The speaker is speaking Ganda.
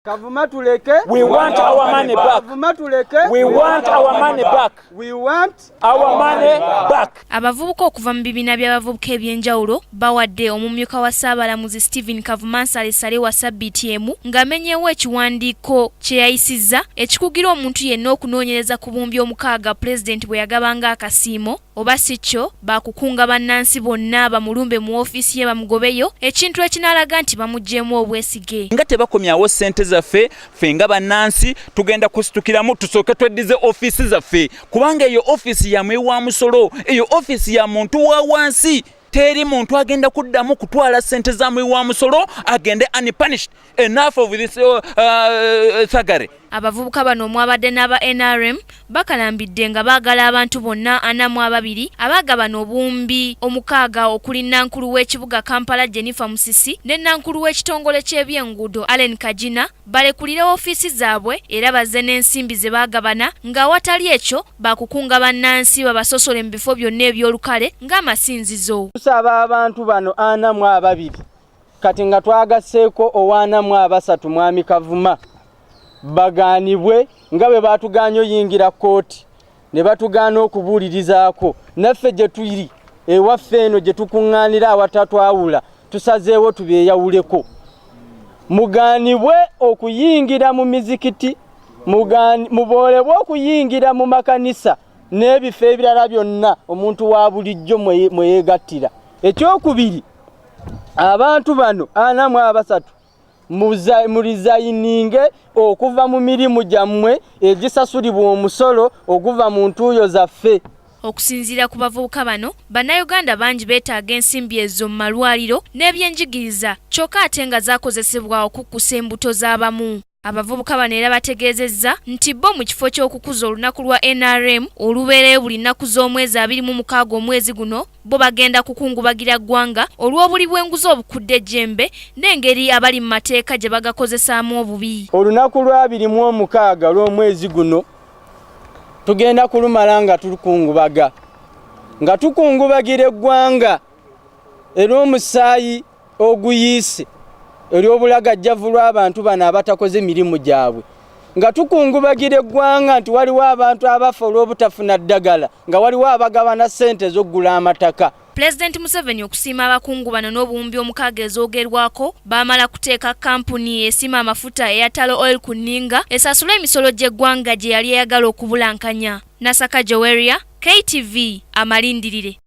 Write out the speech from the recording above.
Kavuma tuleke. We want our money back. Kavuma tuleke. We want our money back. We want our money back. Abavubuka okuva mu bibiina by'abavubuka ebyenjawulo bawadde omumyuka wa Ssaabalamuzi Stephen Kavuma Nsaleesale wa Ssabbiiti emu ng'amenyeewo ekiwandiiko kye yayisizza ekikugira omuntu yenna okunoonyereza ku bumbi omukaaga Pulezidenti bwe yagabanga akasiimo oba si kyo baakukunga bannansi bonna bamulumbe mu ofiisi ye bamugobeyo ekintu ekinaalaga nti bamuggyeemu obwesige. Nga tebakomyawo ssente zaffe ffe nga bannansi tugenda kusitukiramu tusooke tweddize ofiisi zaffe kubanga eyo ofiisi ya mweyi wa musolo eyo ofiisi ya muntu wa wansi teri muntu agenda kuddamu kutwala ssente za mweyi wa musolo agende unpunished. Enough of this thuggery. Abavubuka bano omwabadde n'aba NRM bakalambidde nga baagala abantu bonna 42 abaagabana obumbi omukaaga okuli Nankulu w'ekibuga Kampala Jennifer Musisi ne Nankulu w'ekitongole ky'ebyenguudo Allen Kajina balekulire ofiisi zaabwe era bazze n'ensimbi ze baagabana ng'awatali ekyo baakukunga bannansi babasosole mu bifo byonna eby'olukale ng'amasinzizo. Tusaba abantu bano 42 kati nga twagasseeko owaana mu abasatu Mwami Kavuma baganibwe nga bwe batuganya oyingira kooti ne batugaana okubuulirizaako naffe gye tuli ewaffe eno gye tukuŋŋaanira awatatwawula tusazeewo tubeeyawuleko. Mugaanibwe okuyingira mu mizikiti, muboolebwe okuyingira mu makanisa n'ebifo ebirala byonna omuntu wa bulijjo mwe yeegattira. Ekyokubiri, abantu bano 43 mulizayininge okuva mu mirimu gyammwe egisasulibwa omusolo oguva mu ntuuyo zaffe. Okusinziira ku bavubuka bano, Bannayuganda bangi beetaaga ensimbi ezo mu malwaliro n'ebyenjigiriza kyokka ate nga zaakozesebwa okukkusa embuto z'abamu. Abavubuka bano era bategeezezza nti bo mu kifo ky'okukuza olunaku lwa NRM olubeerayo buli nnaku z'omwezi 26 omwezi guno bo bagenda kukungubagira ggwanga olw'obuli bw'enguzi obukudde ejjembe n'engeri abali mu mateeka gye bagakozesaamu obubi. Olunaku lwa 26 lw'omwezi guno tugenda kulumala nga tukungubaga nga tukungubagira eggwanga er'omusaayi oguyiise ery'obulagajjavu lw'abantu bano abatakoze mirimu gyabwe nga tukungubagira eggwanga nti waliwo abantu abafa olw'obutafuna ddagala nga waliwo abagabana ssente ez'oggula amataka. Pulezidenti Museveni okusiima abakungu bano n'obuwumbi omukaaga ezoogerwako baamala kuteeka kampuni esima amafuta eya Talo Oil ku nninga esasula emisolo gy'eggwanga gye yali eyagala okubulankanya. Nasaka Joweria, KTV, Amalindirire.